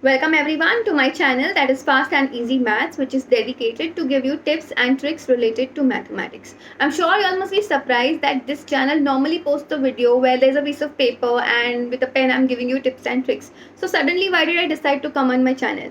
Welcome everyone to my channel that is Fast and Easy Maths, which is dedicated to give you tips and tricks related to mathematics. I'm sure you all must be surprised that this channel normally posts a video where there's a piece of paper and with a pen I'm giving you tips and tricks. So suddenly why did I decide to come on my channel?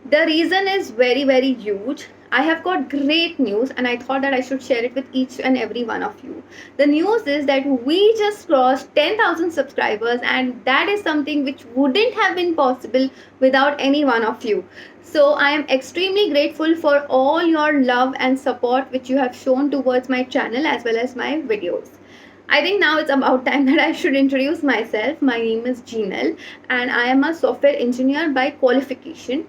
The reason is very huge. I have got great news and I thought that I should share it with each and every one of you. The news is that we just crossed 10,000 subscribers, and that is something which wouldn't have been possible without any one of you. So I am extremely grateful for all your love and support which you have shown towards my channel as well as my videos. I think now it's about time that I should introduce myself. My name is Jinal and I am a software engineer by qualification,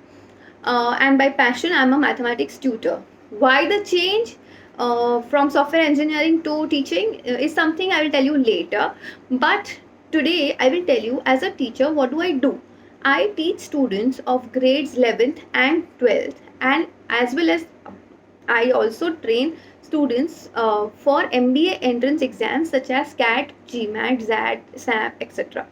and by passion I'm a mathematics tutor. Why the change from software engineering to teaching is something I will tell you later, but today I will tell you as a teacher what do I do. I teach students of grades 11th and 12th, and as well as I also train students for MBA entrance exams such as CAT, GMAT, ZAT, SAP, etc.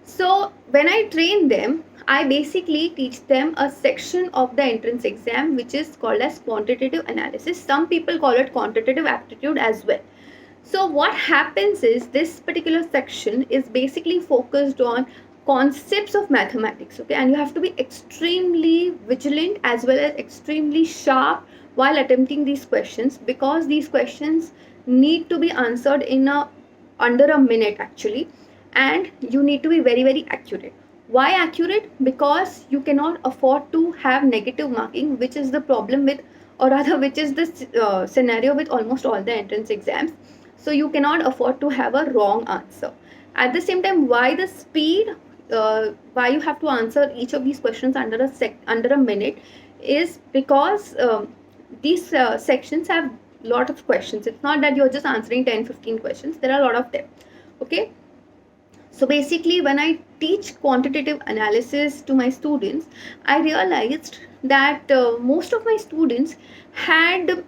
So when I train them, I basically teach them a section of the entrance exam which is called as quantitative analysis. Some people call it quantitative aptitude as well. So what happens is this particular section is basically focused on concepts of mathematics, okay, and you have to be extremely vigilant as well as extremely sharp while attempting these questions, because these questions need to be answered in a under a minute actually, and you need to be very accurate. Why accurate? Because you cannot afford to have negative marking, which is the problem with, or rather which is the scenario with almost all the entrance exams. So you cannot afford to have a wrong answer. At the same time, why the speed, why you have to answer each of these questions under a minute is because these sections have lot of questions. It's not that you're just answering 10-15 questions. There are a lot of them. Okay, so basically when I teach quantitative analysis to my students, I realized that most of my students had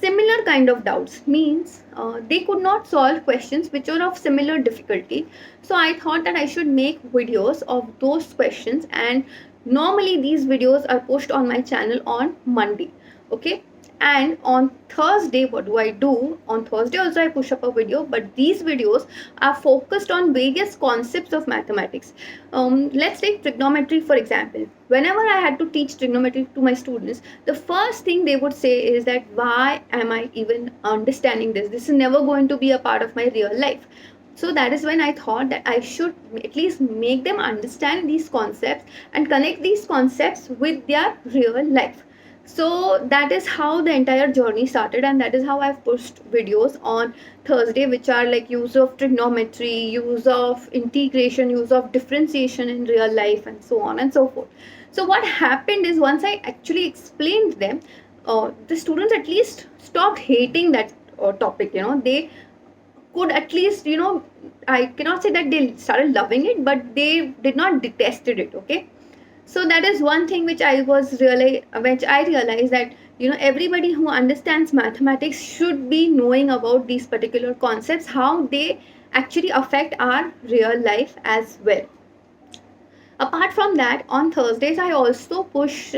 similar kind of doubts, means they could not solve questions which are of similar difficulty. So I thought that I should make videos of those questions, and normally these videos are posted on my channel on Monday. Okay, and on Thursday what do I do? On Thursday also I push up a video, but these videos are focused on various concepts of mathematics. Let's take trigonometry for example. Whenever I had to teach trigonometry to my students, the first thing they would say is that why am I even understanding this? This is never going to be a part of my real life. So that is when I thought that I should at least make them understand these concepts and connect these concepts with their real life. So that is how the entire journey started, and that is how I've pushed videos on Thursday, which are like use of trigonometry, use of integration, use of differentiation in real life, and so on and so forth. So what happened is once I actually explained them, the students at least stopped hating that topic. They could at least, I cannot say that they started loving it, but they did not detested it. Okay, so that is one thing which I realized that everybody who understands mathematics should be knowing about these particular concepts, how they actually affect our real life as well. Apart from that, on Thursdays I also push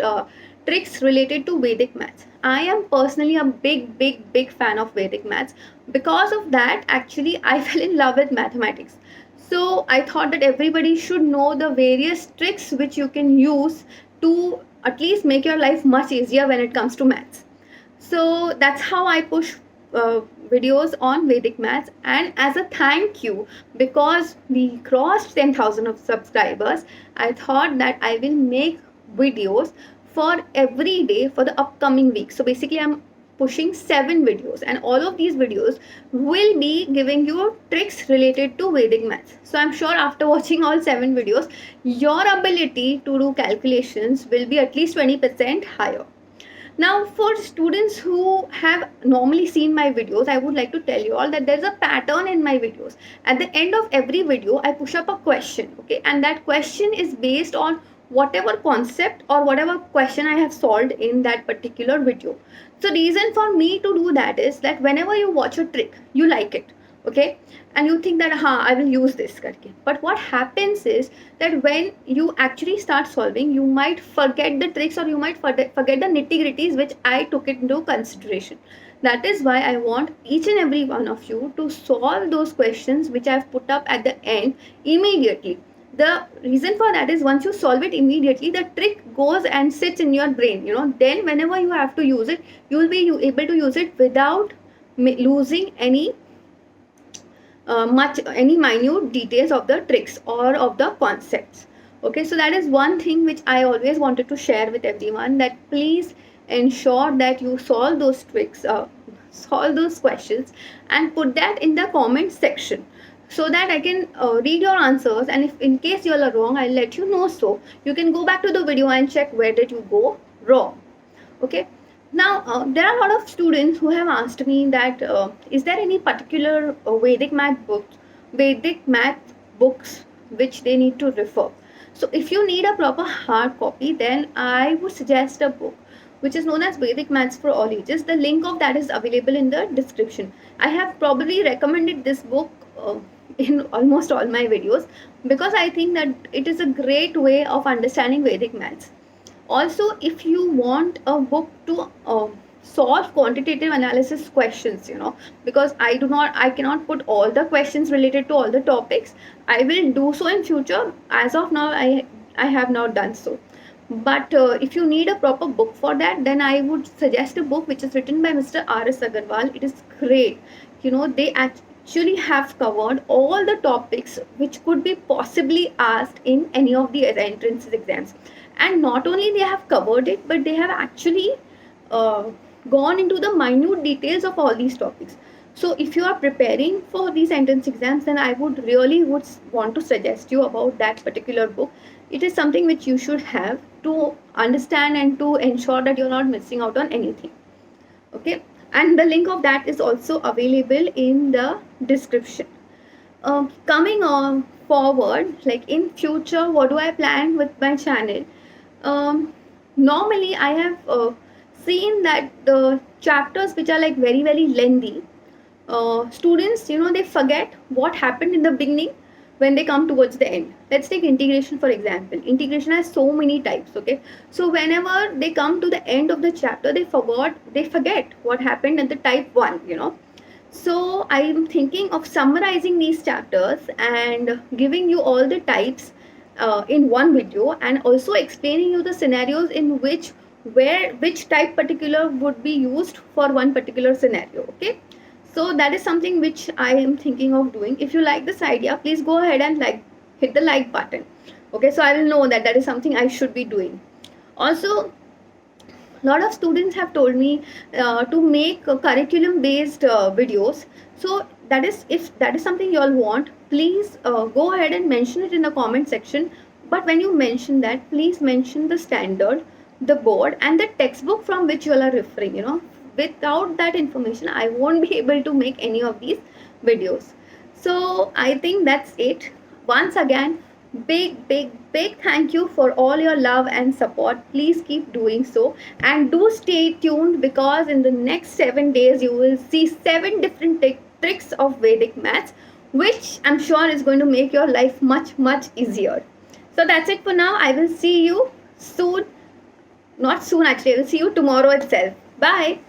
tricks related to Vedic maths. I am personally a big fan of Vedic maths. Because of that, actually I fell in love with mathematics. So I thought that everybody should know the various tricks which you can use to at least make your life much easier when it comes to maths. So that's how I push videos on Vedic maths. And as a thank you, because we crossed 10,000 of subscribers, I thought that I will make videos for every day for the upcoming week. So basically I'm pushing 7 videos, and all of these videos will be giving you tricks related to Vedic maths. So I'm sure after watching all 7 videos, your ability to do calculations will be at least 20% higher. Now, for students who have normally seen my videos, I would like to tell you all that there's a pattern in my videos. At the end of every video, I push up a question, okay, and that question is based on whatever concept or whatever question I have solved in that particular video. So reason for me to do that is that whenever you watch a trick, you like it. Okay, and you think that I will use this karke. But what happens is that when you actually start solving, you might forget the tricks, or you might forget the nitty gritties which I took into consideration. That is why I want each and every one of you to solve those questions which I've put up at the end immediately. The reason for that is, once you solve it immediately, the trick goes and sits in your brain, then whenever you have to use it, you will be able to use it without losing any minute details of the tricks or of the concepts. Okay, so that is one thing which I always wanted to share with everyone, that please ensure that you solve those tricks, solve those questions, and put that in the comment section, so that I can read your answers, and if in case you are wrong, I'll let you know, so you can go back to the video and check where did you go wrong. Okay, now there are a lot of students who have asked me that is there any particular Vedic math books which they need to refer. So if you need a proper hard copy, then I would suggest a book which is known as Vedic Maths for All Ages. The link of that is available in the description. I have probably recommended this book in almost all my videos, because I think that it is a great way of understanding Vedic maths. Also, if you want a book to solve quantitative analysis questions, because I cannot put all the questions related to all the topics. I will do so in future. As of now, I have not done so. But if you need a proper book for that, then I would suggest a book which is written by Mr. R.S. Agarwal. It is great. They actually have covered all the topics which could be possibly asked in any of the entrance exams. And not only they have covered it, but they have actually gone into the minute details of all these topics. So if you are preparing for these entrance exams, then I would want to suggest you about that particular book. It is something which you should have to understand and to ensure that you're not missing out on anything. Okay, and the link of that is also available in the description. Coming on forward, like in future, what do I plan with my channel? Normally I have seen that the chapters which are like very very lengthy, students they forget what happened in the beginning when they come towards the end. Let's take integration for example. Integration has so many types. Okay, so whenever they come to the end of the chapter, they forget what happened at the type 1. So I am thinking of summarizing these chapters and giving you all the types in one video, and also explaining you the scenarios in which type particular would be used for one particular scenario. Okay, so that is something which I am thinking of doing. If you like this idea, please go ahead and hit the like button. Okay, so I will know that is something I should be doing. Also, a lot of students have told me to make curriculum based videos. So that is, if that is something you all want, please go ahead and mention it in the comment section. But when you mention that, please mention the standard, the board, and the textbook from which you all are referring. Without that information, I won't be able to make any of these videos. So I think that's it. Once again, big thank you for all your love and support. Please keep doing so, and do stay tuned, because in the next 7 days you will see 7 different tricks of Vedic maths, which I'm sure is going to make your life much easier. So that's it for now. I will see you soon. Not soon actually, I will see you tomorrow itself. Bye.